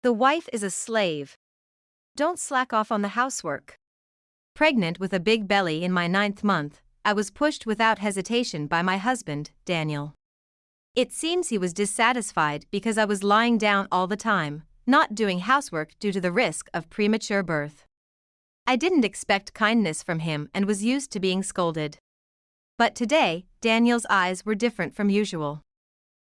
The wife is a slave. Don't slack off on the housework. Pregnant with a big belly in my 9th month, I was pushed without hesitation by my husband, Daniel. It seems he was dissatisfied because I was lying down all the time, not doing housework due to the risk of premature birth. I didn't expect kindness from him and was used to being scolded. But today, Daniel's eyes were different from usual.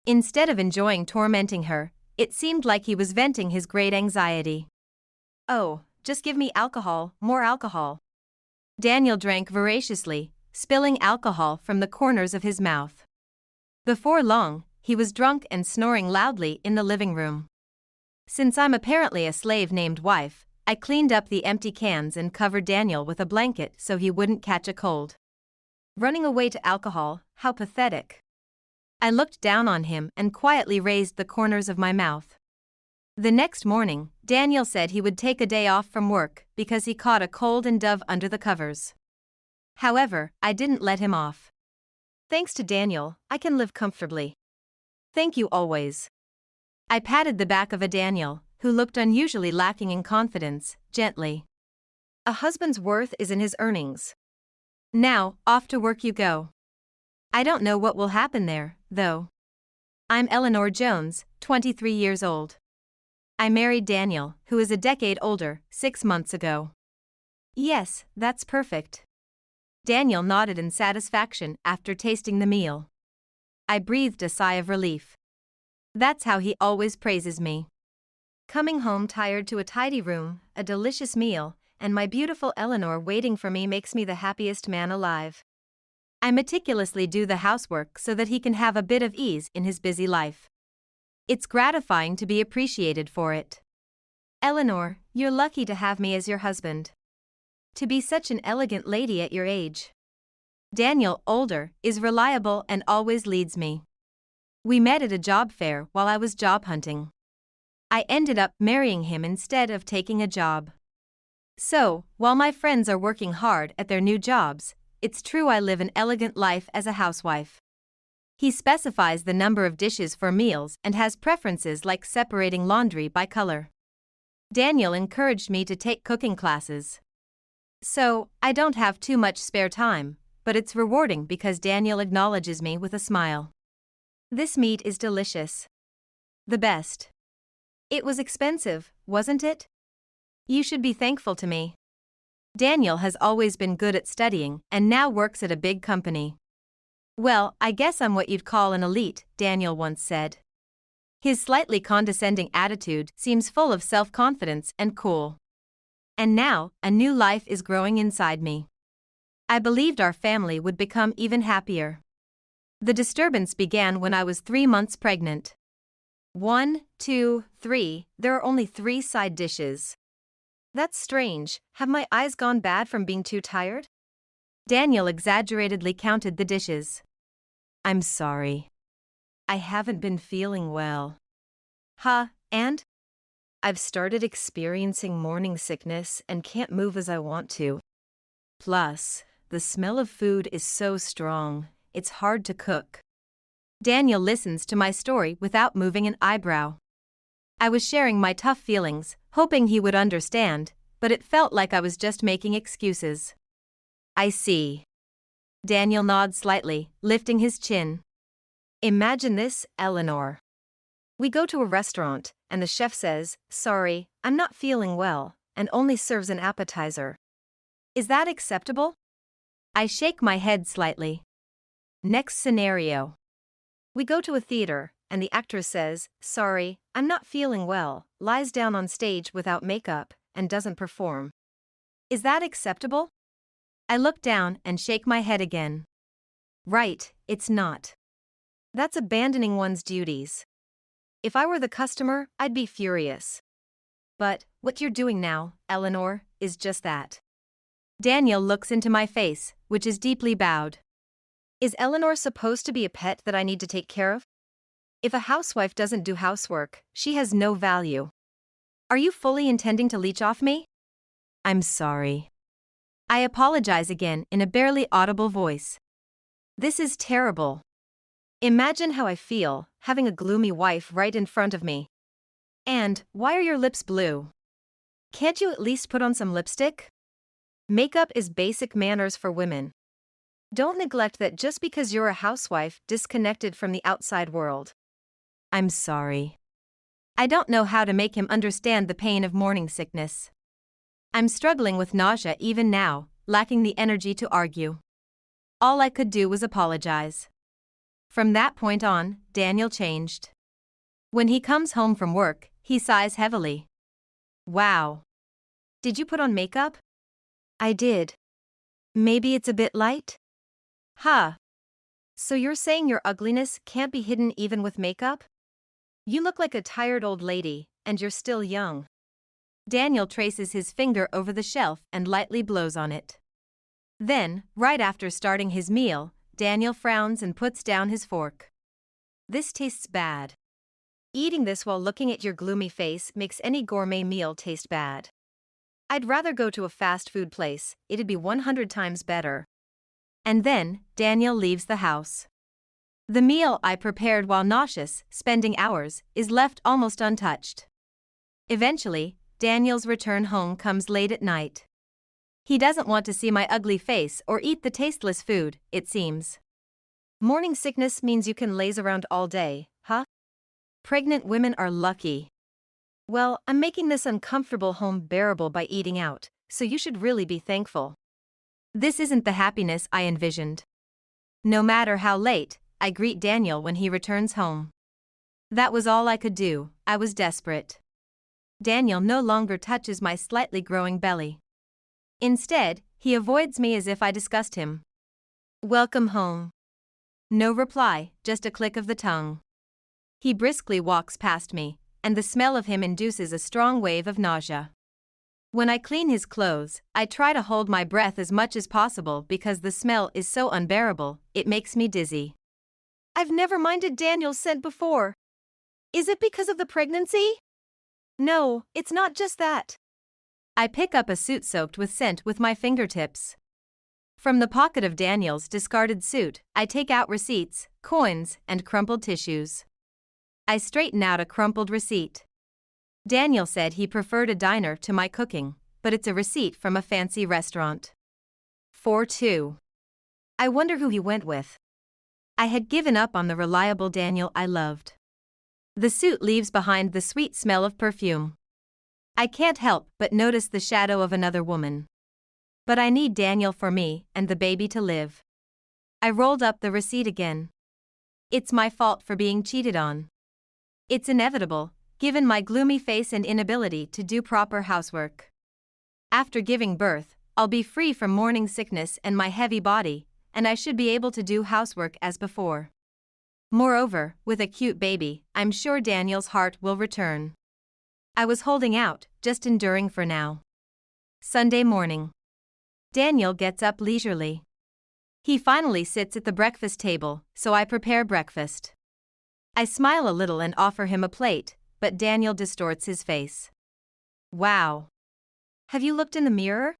Instead of enjoying tormenting her, it seemed like he was venting his great anxiety. "Oh, just give me alcohol, more alcohol." Daniel drank voraciously, spilling alcohol from the corners of his mouth. Before long, he was drunk and snoring loudly in the living room. Since I'm apparently a slave named wife, I cleaned up the empty cans and covered Daniel with a blanket so he wouldn't catch a cold. Running away to alcohol, how pathetic. I looked down on him and quietly raised the corners of my mouth. The next morning, Daniel said he would take a day off from work because he caught a cold and dove under the covers. However, I didn't let him off. Thanks to Daniel, I can live comfortably. Thank you always. I patted the back of a Daniel, who looked unusually lacking in confidence, gently. A husband's worth is in his earnings. Now, off to work you go. I don't know what will happen there, though. I'm Eleanor Jones, 23 years old. I married Daniel, who is a decade older, 6 months ago. Yes, that's perfect. Daniel nodded in satisfaction after tasting the meal. I breathed a sigh of relief. That's how he always praises me. Coming home tired to a tidy room, a delicious meal, and my beautiful Eleanor waiting for me makes me the happiest man alive. I meticulously do the housework so that he can have a bit of ease in his busy life. It's gratifying to be appreciated for it. Eleanor, you're lucky to have me as your husband. To be such an elegant lady at your age. Daniel, older, is reliable and always leads me. We met at a job fair while I was job hunting. I ended up marrying him instead of taking a job. So, while my friends are working hard at their new jobs, it's true I live an elegant life as a housewife. He specifies the number of dishes for meals and has preferences like separating laundry by color. Daniel encouraged me to take cooking classes. So, I don't have too much spare time, but it's rewarding because Daniel acknowledges me with a smile. This meat is delicious. The best. It was expensive, wasn't it? You should be thankful to me. Daniel has always been good at studying and now works at a big company. Well, I guess I'm what you'd call an elite, Daniel once said. His slightly condescending attitude seems full of self-confidence and cool. And now, a new life is growing inside me. I believed our family would become even happier. The disturbance began when I was 3 months pregnant. 1, 2, 3, there are only 3 side dishes. That's strange, have my eyes gone bad from being too tired? Daniel exaggeratedly counted the dishes. I'm sorry. I haven't been feeling well. And? I've started experiencing morning sickness and can't move as I want to. Plus, the smell of food is so strong, it's hard to cook. Daniel listens to my story without moving an eyebrow. I was sharing my tough feelings, hoping he would understand, but it felt like I was just making excuses. I see. Daniel nods slightly, lifting his chin. Imagine this, Eleanor. We go to a restaurant, and the chef says, "Sorry, I'm not feeling well," and only serves an appetizer. Is that acceptable? I shake my head slightly. Next scenario. We go to a theater, and the actress says, "Sorry, I'm not feeling well," lies down on stage without makeup, and doesn't perform. Is that acceptable? I look down and shake my head again. Right, it's not. That's abandoning one's duties. If I were the customer, I'd be furious. But, what you're doing now, Eleanor, is just that. Daniel looks into my face, which is deeply bowed. Is Eleanor supposed to be a pet that I need to take care of? If a housewife doesn't do housework, she has no value. Are you fully intending to leech off me? I'm sorry. I apologize again in a barely audible voice. This is terrible. Imagine how I feel, having a gloomy wife right in front of me. And why are your lips blue? Can't you at least put on some lipstick? Makeup is basic manners for women. Don't neglect that just because you're a housewife disconnected from the outside world. I'm sorry. I don't know how to make him understand the pain of morning sickness. I'm struggling with nausea even now, lacking the energy to argue. All I could do was apologize. From that point on, Daniel changed. When he comes home from work, he sighs heavily. Wow. Did you put on makeup? I did. Maybe it's a bit light? Huh. So you're saying your ugliness can't be hidden even with makeup? You look like a tired old lady, and you're still young. Daniel traces his finger over the shelf and lightly blows on it. Then, right after starting his meal, Daniel frowns and puts down his fork. This tastes bad. Eating this while looking at your gloomy face makes any gourmet meal taste bad. I'd rather go to a fast food place, it'd be 100 times better. And then, Daniel leaves the house. The meal I prepared while nauseous, spending hours, is left almost untouched. Eventually, Daniel's return home comes late at night. He doesn't want to see my ugly face or eat the tasteless food, it seems. Morning sickness means you can laze around all day, huh? Pregnant women are lucky. Well, I'm making this uncomfortable home bearable by eating out, so you should really be thankful. This isn't the happiness I envisioned. No matter how late, I greet Daniel when he returns home. That was all I could do, I was desperate. Daniel no longer touches my slightly growing belly. Instead, he avoids me as if I disgust him. Welcome home. No reply, just a click of the tongue. He briskly walks past me, and the smell of him induces a strong wave of nausea. When I clean his clothes, I try to hold my breath as much as possible because the smell is so unbearable, it makes me dizzy. I've never minded Daniel's scent before. Is it because of the pregnancy? No, it's not just that. I pick up a suit soaked with scent with my fingertips. From the pocket of Daniel's discarded suit, I take out receipts, coins, and crumpled tissues. I straighten out a crumpled receipt. Daniel said he preferred a diner to my cooking, but it's a receipt from a fancy restaurant. 4-2. I wonder who he went with. I had given up on the reliable Daniel I loved. The suit leaves behind the sweet smell of perfume. I can't help but notice the shadow of another woman. But I need Daniel for me and the baby to live. I rolled up the receipt again. It's my fault for being cheated on. It's inevitable, given my gloomy face and inability to do proper housework. After giving birth, I'll be free from morning sickness and my heavy body, and I should be able to do housework as before. Moreover, with a cute baby, I'm sure Daniel's heart will return. I was holding out, just enduring for now. Sunday morning. Daniel gets up leisurely. He finally sits at the breakfast table, so I prepare breakfast. I smile a little and offer him a plate, but Daniel distorts his face. Wow. Have you looked in the mirror?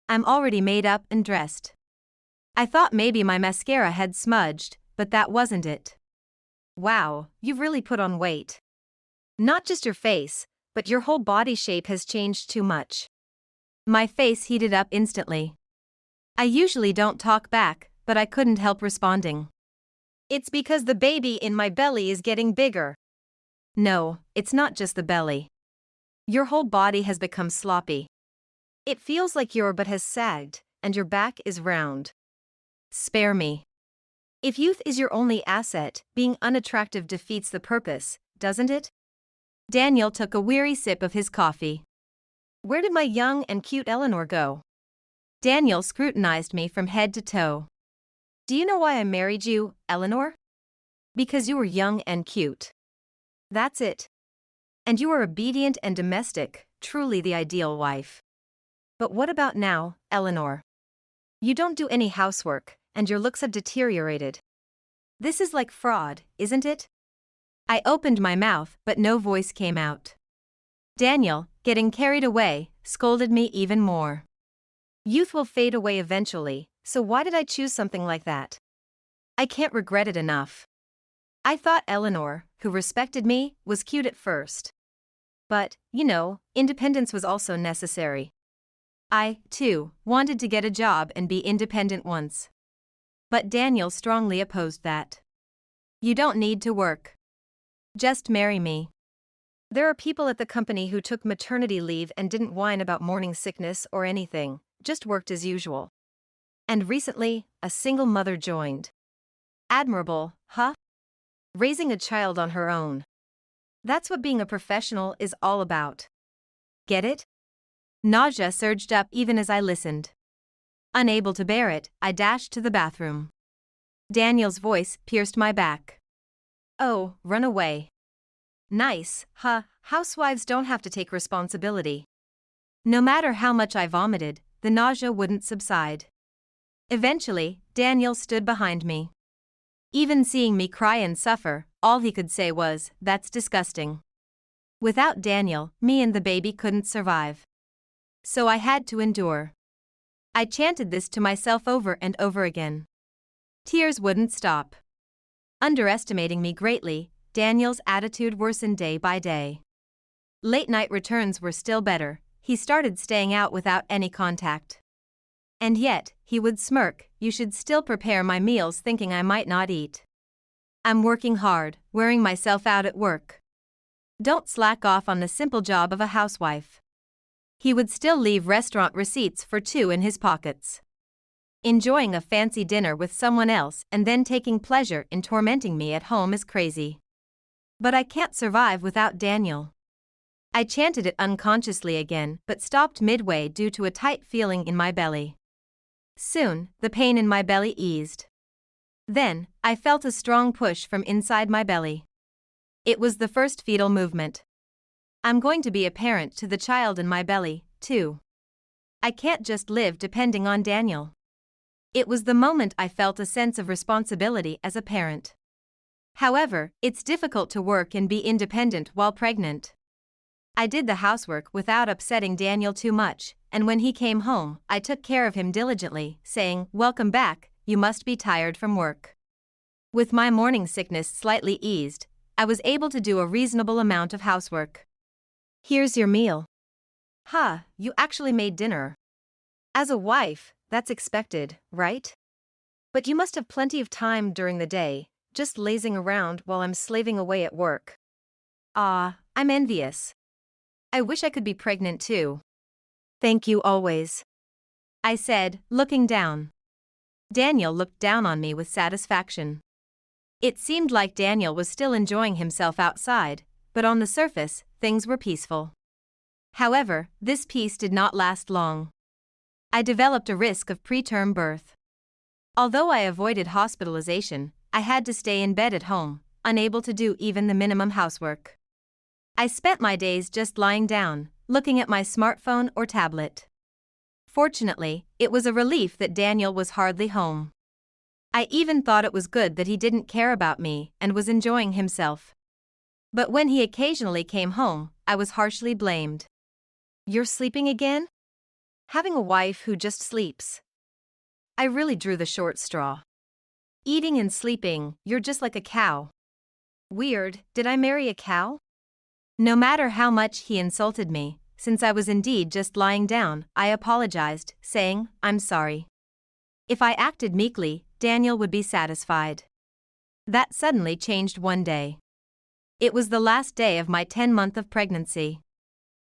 I'm already made up and dressed. I thought maybe my mascara had smudged, but that wasn't it. Wow, you've really put on weight. Not just your face, but your whole body shape has changed too much. My face heated up instantly. I usually don't talk back, but I couldn't help responding. It's because the baby in my belly is getting bigger. No, it's not just the belly. Your whole body has become sloppy. It feels like your butt has sagged, and your back is round. Spare me. If youth is your only asset, being unattractive defeats the purpose, doesn't it? Daniel took a weary sip of his coffee. Where did my young and cute Eleanor go? Daniel scrutinized me from head to toe. Do you know why I married you, Eleanor? Because you were young and cute. That's it. And you are obedient and domestic, truly the ideal wife. But what about now, Eleanor? You don't do any housework, and your looks have deteriorated. This is like fraud, isn't it? I opened my mouth, but no voice came out. Daniel, getting carried away, scolded me even more. Youth will fade away eventually, so why did I choose something like that? I can't regret it enough. I thought Eleanor, who respected me, was cute at first. But, independence was also necessary. I, too, wanted to get a job and be independent once. But Daniel strongly opposed that. You don't need to work. Just marry me. There are people at the company who took maternity leave and didn't whine about morning sickness or anything, just worked as usual. And recently, a single mother joined. Admirable, huh? Raising a child on her own. That's what being a professional is all about. Get it? Nausea surged up even as I listened. Unable to bear it, I dashed to the bathroom. Daniel's voice pierced my back. Oh, run away. Nice, huh? Housewives don't have to take responsibility. No matter how much I vomited, the nausea wouldn't subside. Eventually, Daniel stood behind me. Even seeing me cry and suffer, all he could say was, "That's disgusting." Without Daniel, me and the baby couldn't survive. So I had to endure. I chanted this to myself over and over again. Tears wouldn't stop. Underestimating me greatly, Daniel's attitude worsened day by day. Late-night returns were still better. He started staying out without any contact. And yet, he would smirk, "You should still prepare my meals," thinking I might not eat. I'm working hard, wearing myself out at work. Don't slack off on the simple job of a housewife. He would still leave restaurant receipts for two in his pockets. Enjoying a fancy dinner with someone else and then taking pleasure in tormenting me at home is crazy. But I can't survive without Daniel. I chanted it unconsciously again, but stopped midway due to a tight feeling in my belly. Soon, the pain in my belly eased. Then, I felt a strong push from inside my belly. It was the first fetal movement. I'm going to be a parent to the child in my belly, too. I can't just live depending on Daniel. It was the moment I felt a sense of responsibility as a parent. However, it's difficult to work and be independent while pregnant. I did the housework without upsetting Daniel too much, and when he came home, I took care of him diligently, saying, "Welcome back, you must be tired from work." With my morning sickness slightly eased, I was able to do a reasonable amount of housework. "Here's your meal." You actually made dinner. As a wife, that's expected, right? But you must have plenty of time during the day, just lazing around while I'm slaving away at work. I'm envious. I wish I could be pregnant too. Thank you always, I said, looking down. Daniel looked down on me with satisfaction. It seemed like Daniel was still enjoying himself outside, but on the surface, things were peaceful. However, this peace did not last long. I developed a risk of preterm birth. Although I avoided hospitalization, I had to stay in bed at home, unable to do even the minimum housework. I spent my days just lying down, looking at my smartphone or tablet. Fortunately, it was a relief that Daniel was hardly home. I even thought it was good that he didn't care about me and was enjoying himself. But when he occasionally came home, I was harshly blamed. "You're sleeping again? Having a wife who just sleeps." I really drew the short straw. "Eating and sleeping, you're just like a cow." Weird, did I marry a cow? No matter how much he insulted me, since I was indeed just lying down, I apologized, saying, "I'm sorry." If I acted meekly, Daniel would be satisfied. That suddenly changed one day. It was the last day of my 10-month of pregnancy.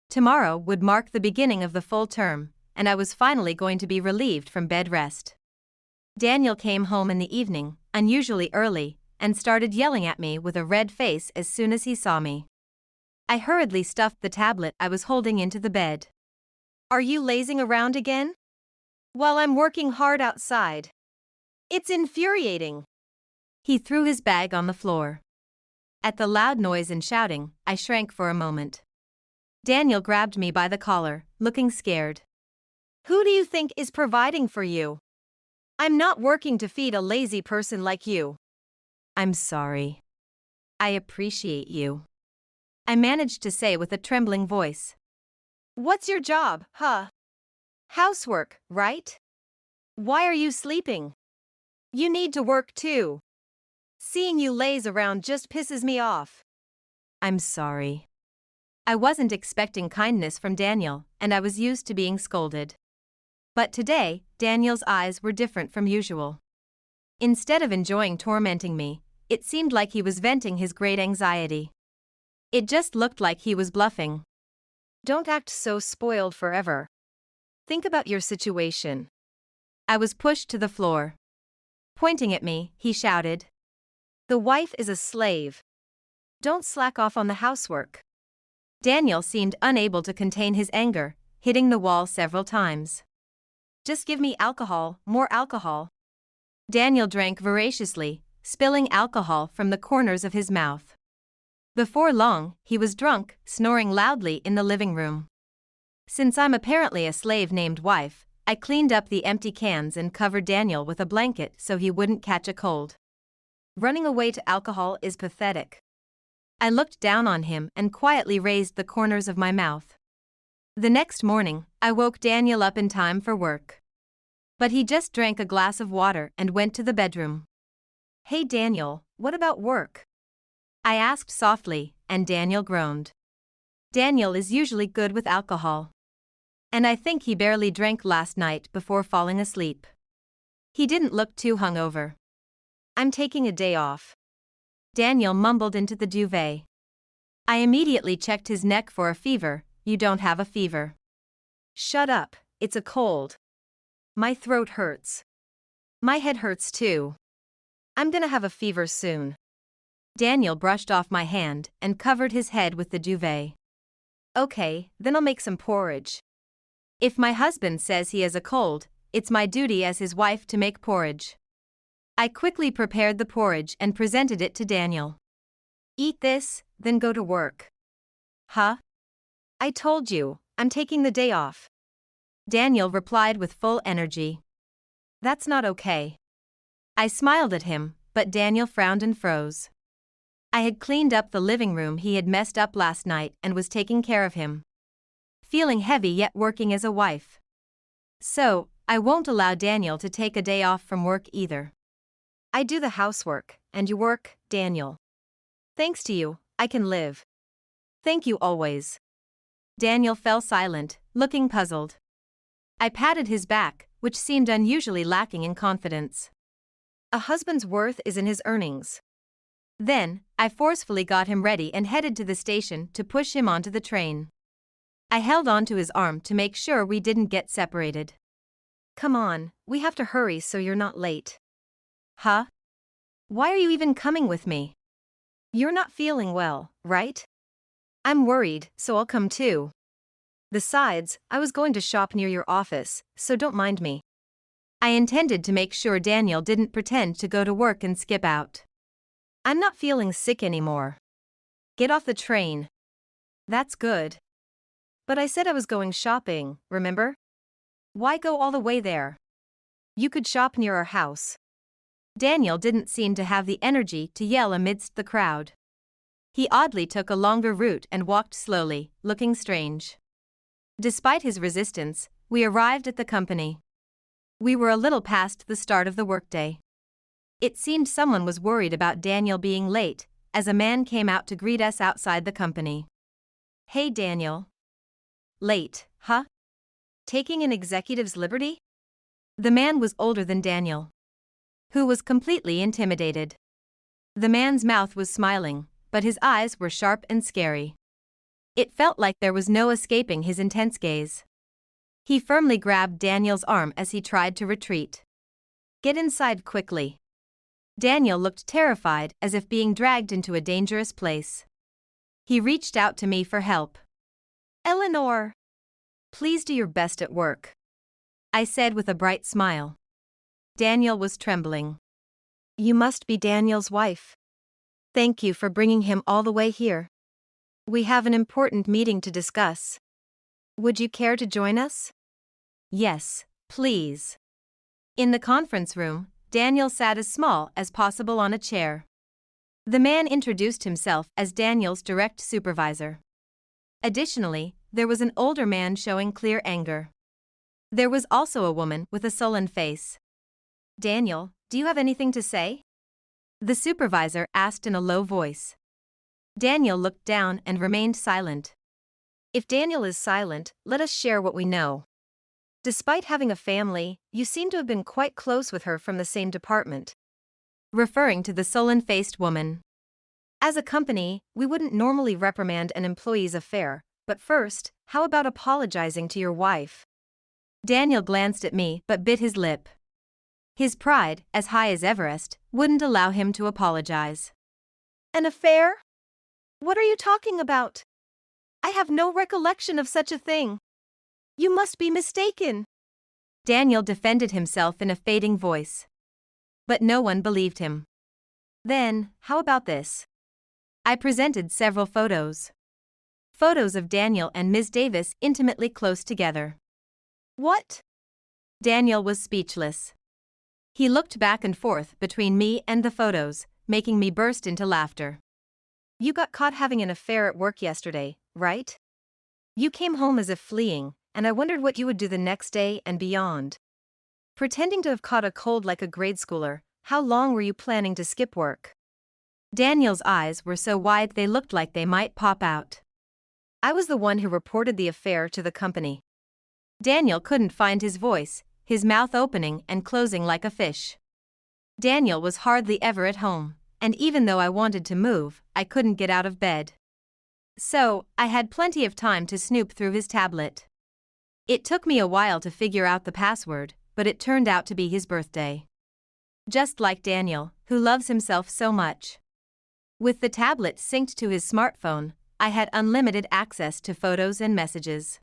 Tomorrow would mark the beginning of the full term, and I was finally going to be relieved from bed rest. Daniel came home in the evening, unusually early, and started yelling at me with a red face as soon as he saw me. I hurriedly stuffed the tablet I was holding into the bed. "Are you lazing around again? While I'm working hard outside. It's infuriating." He threw his bag on the floor. At the loud noise and shouting, I shrank for a moment. Daniel grabbed me by the collar, looking scared. "Who do you think is providing for you? I'm not working to feed a lazy person like you." "I'm sorry. I appreciate you," I managed to say with a trembling voice. "What's your job, huh? Housework, right? Why are you sleeping? You need to work too. Seeing you laze around just pisses me off." "I'm sorry." I wasn't expecting kindness from Daniel, and I was used to being scolded. But today, Daniel's eyes were different from usual. Instead of enjoying tormenting me, it seemed like he was venting his great anxiety. It just looked like he was bluffing. Don't act so spoiled forever. Think about your situation. I was pushed to the floor. Pointing at me, he shouted. The wife is a slave. Don't slack off on the housework. Daniel seemed unable to contain his anger, hitting the wall several times. Just give me alcohol, more alcohol. Daniel drank voraciously, spilling alcohol from the corners of his mouth. Before long, he was drunk, snoring loudly in the living room. Since I'm apparently a slave named wife, I cleaned up the empty cans and covered Daniel with a blanket so he wouldn't catch a cold. Running away to alcohol is pathetic. I looked down on him and quietly raised the corners of my mouth. The next morning, I woke Daniel up in time for work. But he just drank a glass of water and went to the bedroom. Hey Daniel, what about work? I asked softly, and Daniel groaned. Daniel is usually good with alcohol. And I think he barely drank last night before falling asleep. He didn't look too hungover. I'm taking a day off. Daniel mumbled into the duvet. I immediately checked his neck for a fever. You don't have a fever. Shut up, it's a cold. My throat hurts. My head hurts too. I'm gonna have a fever soon. Daniel brushed off my hand and covered his head with the duvet. Okay, then I'll make some porridge. If my husband says he has a cold, it's my duty as his wife to make porridge. I quickly prepared the porridge and presented it to Daniel. Eat this, then go to work. Huh? I told you, I'm taking the day off. Daniel replied with full energy. That's not okay. I smiled at him, but Daniel frowned and froze. I had cleaned up the living room he had messed up last night and was taking care of him. Feeling heavy yet working as a wife. So, I won't allow Daniel to take a day off from work either. I do the housework, and you work, Daniel. Thanks to you, I can live. Thank you always. Daniel fell silent, looking puzzled. I patted his back, which seemed unusually lacking in confidence. A husband's worth is in his earnings. Then, I forcefully got him ready and headed to the station to push him onto the train. I held onto his arm to make sure we didn't get separated. Come on, we have to hurry so you're not late. Huh? Why are you even coming with me? You're not feeling well, right? I'm worried, so I'll come too. Besides, I was going to shop near your office, so don't mind me. I intended to make sure Daniel didn't pretend to go to work and skip out. I'm not feeling sick anymore. Get off the train. That's good. But I said I was going shopping, remember? Why go all the way there? You could shop near our house. Daniel didn't seem to have the energy to yell amidst the crowd. He oddly took a longer route and walked slowly, looking strange. Despite his resistance, we arrived at the company. We were a little past the start of the workday. It seemed someone was worried about Daniel being late, as a man came out to greet us outside the company. Hey Daniel. Late, huh? Taking an executive's liberty? The man was older than Daniel, who was completely intimidated. The man's mouth was smiling, but his eyes were sharp and scary. It felt like there was no escaping his intense gaze. He firmly grabbed Daniel's arm as he tried to retreat. Get inside quickly. Daniel looked terrified, as if being dragged into a dangerous place. He reached out to me for help. Eleanor, please do your best at work, I said with a bright smile. Daniel was trembling. You must be Daniel's wife. Thank you for bringing him all the way here. We have an important meeting to discuss. Would you care to join us? Yes, please. In the conference room, Daniel sat as small as possible on a chair. The man introduced himself as Daniel's direct supervisor. Additionally, there was an older man showing clear anger. There was also a woman with a sullen face. Daniel, do you have anything to say? The supervisor asked in a low voice. Daniel looked down and remained silent. If Daniel is silent, let us share what we know. Despite having a family, you seem to have been quite close with her from the same department. Referring to the sullen-faced woman. As a company, we wouldn't normally reprimand an employee's affair, but first, how about apologizing to your wife? Daniel glanced at me but bit his lip. His pride, as high as Everest, wouldn't allow him to apologize. An affair? What are you talking about? I have no recollection of such a thing. You must be mistaken. Daniel defended himself in a fading voice. But no one believed him. Then, how about this? I presented several photos. Photos of Daniel and Ms. Davis intimately close together. What? Daniel was speechless. He looked back and forth between me and the photos, making me burst into laughter. You got caught having an affair at work yesterday, right? You came home as if fleeing, and I wondered what you would do the next day and beyond. Pretending to have caught a cold like a grade schooler, how long were you planning to skip work? Daniel's eyes were so wide they looked like they might pop out. I was the one who reported the affair to the company. Daniel couldn't find his voice, his mouth opening and closing like a fish. Daniel was hardly ever at home, and even though I wanted to move, I couldn't get out of bed. So, I had plenty of time to snoop through his tablet. It took me a while to figure out the password, but it turned out to be his birthday. Just like Daniel, who loves himself so much. With the tablet synced to his smartphone, I had unlimited access to photos and messages.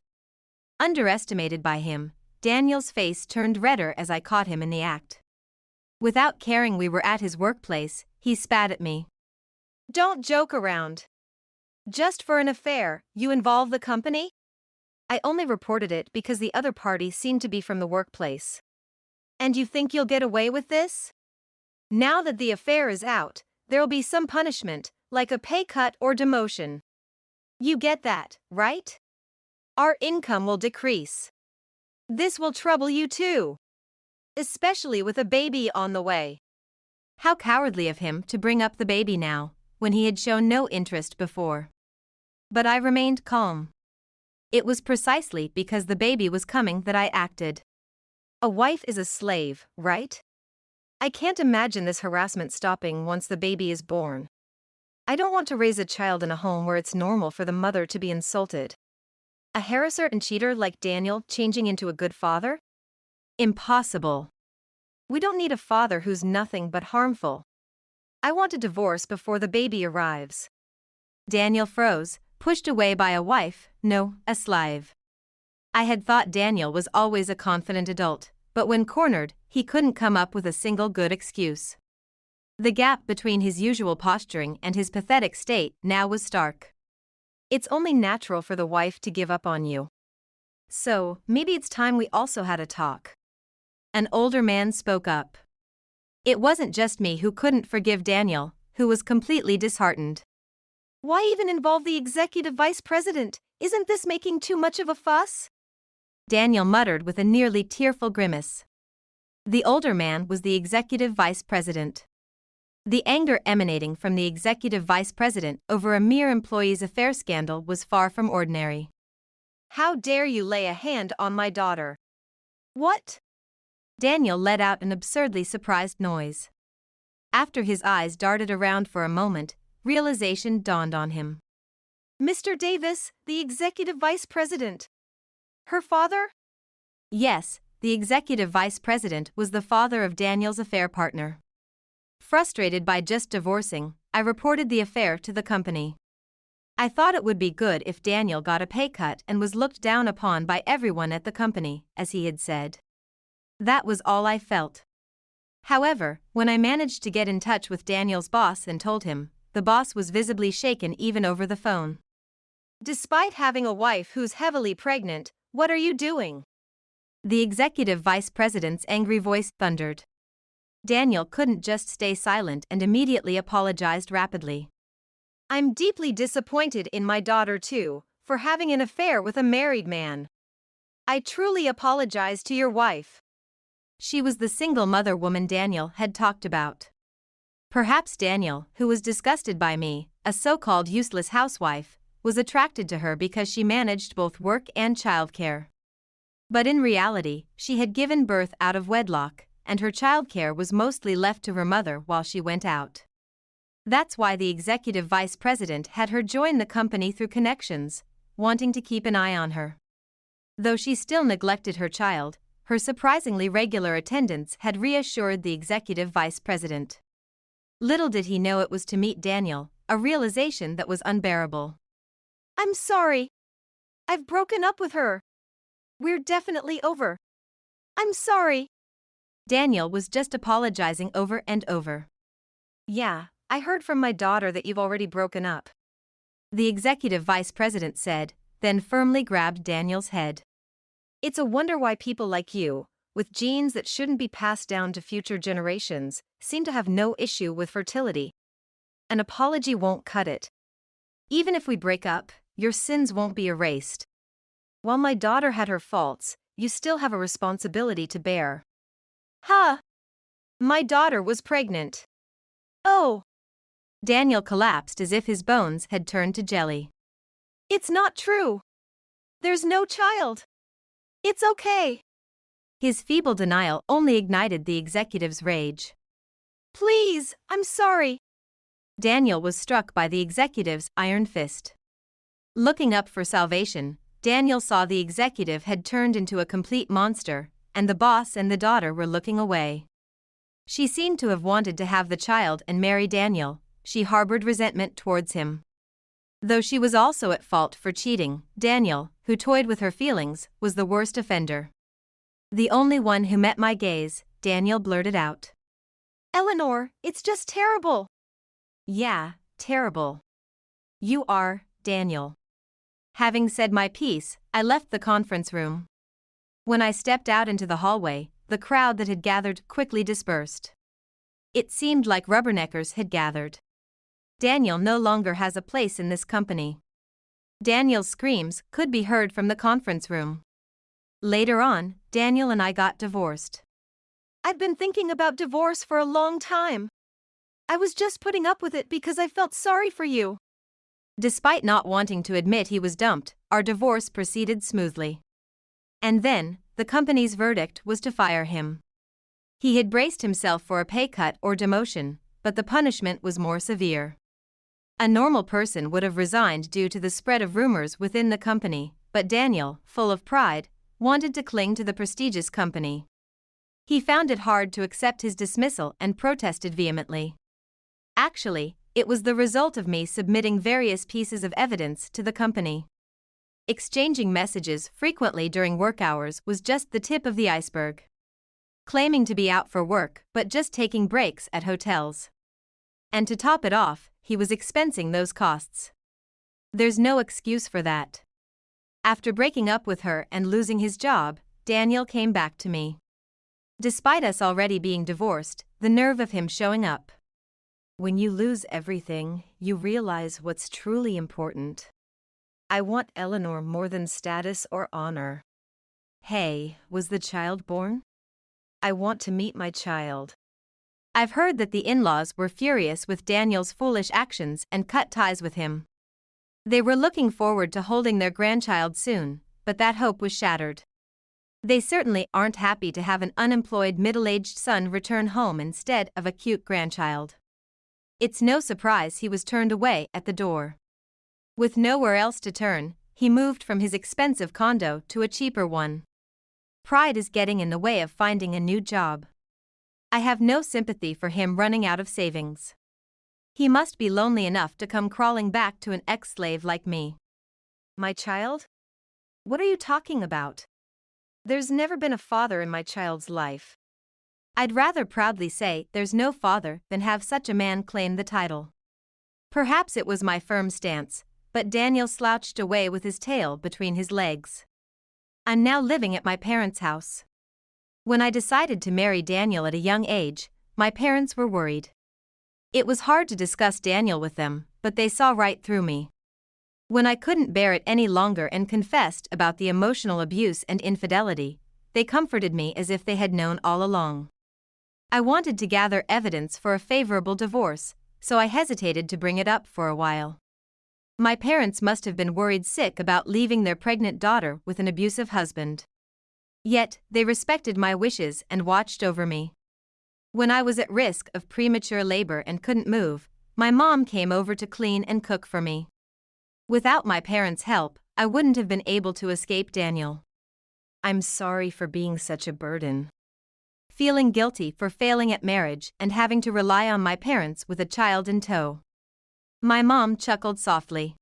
Underestimated by him, Daniel's face turned redder as I caught him in the act. Without caring we were at his workplace, he spat at me. Don't joke around. Just for an affair, you involve the company? I only reported it because the other party seemed to be from the workplace. And you think you'll get away with this? Now that the affair is out, there'll be some punishment, like a pay cut or demotion. You get that, right? Our income will decrease. This will trouble you too. Especially with a baby on the way. How cowardly of him to bring up the baby now, when he had shown no interest before. But I remained calm. It was precisely because the baby was coming that I acted. A wife is a slave, right? I can't imagine this harassment stopping once the baby is born. I don't want to raise a child in a home where it's normal for the mother to be insulted. A harasser and cheater like Daniel changing into a good father? Impossible. We don't need a father who's nothing but harmful. I want a divorce before the baby arrives. Daniel froze, pushed away by a wife, no, a slave. I had thought Daniel was always a confident adult, but when cornered, he couldn't come up with a single good excuse. The gap between his usual posturing and his pathetic state now was stark. It's only natural for the wife to give up on you. So, maybe it's time we also had a talk. An older man spoke up. It wasn't just me who couldn't forgive Daniel, who was completely disheartened. Why even involve the executive vice president? Isn't this making too much of a fuss? Daniel muttered with a nearly tearful grimace. The older man was the executive vice president. The anger emanating from the executive vice president over a mere employee's affair scandal was far from ordinary. How dare you lay a hand on my daughter? What? Daniel let out an absurdly surprised noise. After his eyes darted around for a moment, realization dawned on him. Mr. Davis, the executive vice president. Her father? Yes, the executive vice president was the father of Daniel's affair partner. Frustrated by just divorcing, I reported the affair to the company. I thought it would be good if Daniel got a pay cut and was looked down upon by everyone at the company, as he had said. That was all I felt. However, when I managed to get in touch with Daniel's boss and told him, the boss was visibly shaken even over the phone. Despite having a wife who's heavily pregnant, what are you doing? The executive vice president's angry voice thundered. Daniel couldn't just stay silent and immediately apologized rapidly. I'm deeply disappointed in my daughter too, for having an affair with a married man. I truly apologize to your wife. She was the single mother woman Daniel had talked about. Perhaps Daniel, who was disgusted by me, a so-called useless housewife, was attracted to her because she managed both work and childcare. But in reality, she had given birth out of wedlock, and her childcare was mostly left to her mother while she went out. That's why the executive vice president had her join the company through connections, wanting to keep an eye on her. Though she still neglected her child, her surprisingly regular attendance had reassured the executive vice president. Little did he know it was to meet Daniel, a realization that was unbearable. I'm sorry. I've broken up with her. We're definitely over. I'm sorry. Daniel was just apologizing over and over. Yeah, I heard from my daughter that you've already broken up, the executive vice president said, then firmly grabbed Daniel's head. It's a wonder why people like you, with genes that shouldn't be passed down to future generations, seem to have no issue with fertility. An apology won't cut it. Even if we break up, your sins won't be erased. While my daughter had her faults, you still have a responsibility to bear. Huh? My daughter was pregnant. Oh! Daniel collapsed as if his bones had turned to jelly. It's not true. There's no child. It's okay. His feeble denial only ignited the executive's rage. Please, I'm sorry. Daniel was struck by the executive's iron fist. Looking up for salvation, Daniel saw the executive had turned into a complete monster, and the boss and the daughter were looking away. She seemed to have wanted to have the child and marry Daniel. She harbored resentment towards him. Though she was also at fault for cheating, Daniel, who toyed with her feelings, was the worst offender. The only one who met my gaze, Daniel blurted out. Eleanor, it's just terrible. Yeah, terrible. You are, Daniel. Having said my piece, I left the conference room. When I stepped out into the hallway, the crowd that had gathered quickly dispersed. It seemed like rubberneckers had gathered. Daniel no longer has a place in this company. Daniel's screams could be heard from the conference room. Later on, Daniel and I got divorced. I've been thinking about divorce for a long time. I was just putting up with it because I felt sorry for you. Despite not wanting to admit he was dumped, our divorce proceeded smoothly. And then, the company's verdict was to fire him. He had braced himself for a pay cut or demotion, but the punishment was more severe. A normal person would have resigned due to the spread of rumors within the company, but Daniel, full of pride, wanted to cling to the prestigious company. He found it hard to accept his dismissal and protested vehemently. Actually, it was the result of me submitting various pieces of evidence to the company. Exchanging messages frequently during work hours was just the tip of the iceberg. Claiming to be out for work but just taking breaks at hotels. And to top it off, he was expensing those costs. There's no excuse for that. After breaking up with her and losing his job, Daniel came back to me. Despite us already being divorced, the nerve of him showing up. When you lose everything, you realize what's truly important. I want Eleanor more than status or honor. Hey, was the child born? I want to meet my child. I've heard that the in-laws were furious with Daniel's foolish actions and cut ties with him. They were looking forward to holding their grandchild soon, but that hope was shattered. They certainly aren't happy to have an unemployed middle-aged son return home instead of a cute grandchild. It's no surprise he was turned away at the door. With nowhere else to turn, he moved from his expensive condo to a cheaper one. Pride is getting in the way of finding a new job. I have no sympathy for him running out of savings. He must be lonely enough to come crawling back to an ex-slave like me. My child? What are you talking about? There's never been a father in my child's life. I'd rather proudly say there's no father than have such a man claim the title. Perhaps it was my firm stance, but Daniel slouched away with his tail between his legs. I'm now living at my parents' house. When I decided to marry Daniel at a young age, my parents were worried. It was hard to discuss Daniel with them, but they saw right through me. When I couldn't bear it any longer and confessed about the emotional abuse and infidelity, they comforted me as if they had known all along. I wanted to gather evidence for a favorable divorce, so I hesitated to bring it up for a while. My parents must have been worried sick about leaving their pregnant daughter with an abusive husband. Yet, they respected my wishes and watched over me. When I was at risk of premature labor and couldn't move, my mom came over to clean and cook for me. Without my parents' help, I wouldn't have been able to escape Daniel. I'm sorry for being such a burden. Feeling guilty for failing at marriage and having to rely on my parents with a child in tow. My mom chuckled softly.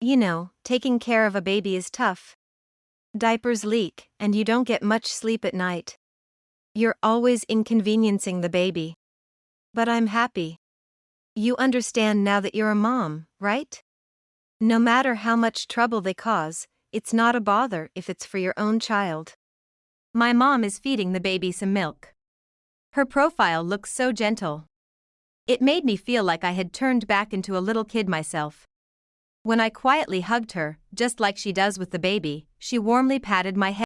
You know, taking care of a baby is tough. Diapers leak, and you don't get much sleep at night. You're always inconveniencing the baby. But I'm happy. You understand now that you're a mom, right? No matter how much trouble they cause, it's not a bother if it's for your own child. My mom is feeding the baby some milk. Her profile looks so gentle. It made me feel like I had turned back into a little kid myself. When I quietly hugged her, just like she does with the baby, she warmly patted my head.